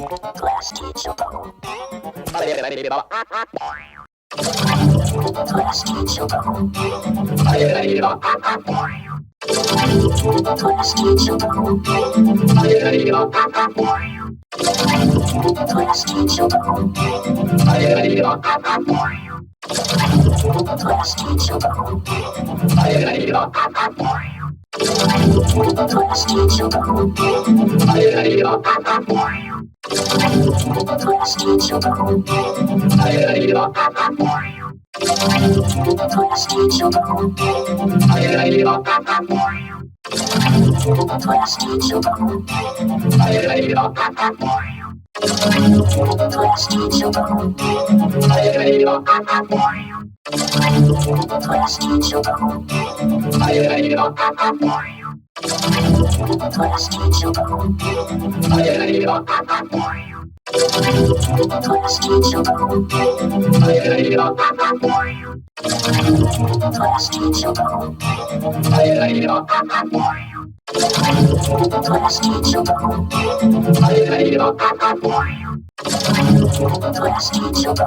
Klasky Csupo. Klasky Csupo. Klasky Csupo. Klasky Csupo. Klasky Csupo. Klasky Csupo. Klasky Csupo. Klasky Csupo. Klasky Csupo. Klasky Csupo. Klasky Csupo. Klasky Csupo. Klasky Csupo. Klasky Csupo. Klasky Csupo. Klasky Csupo.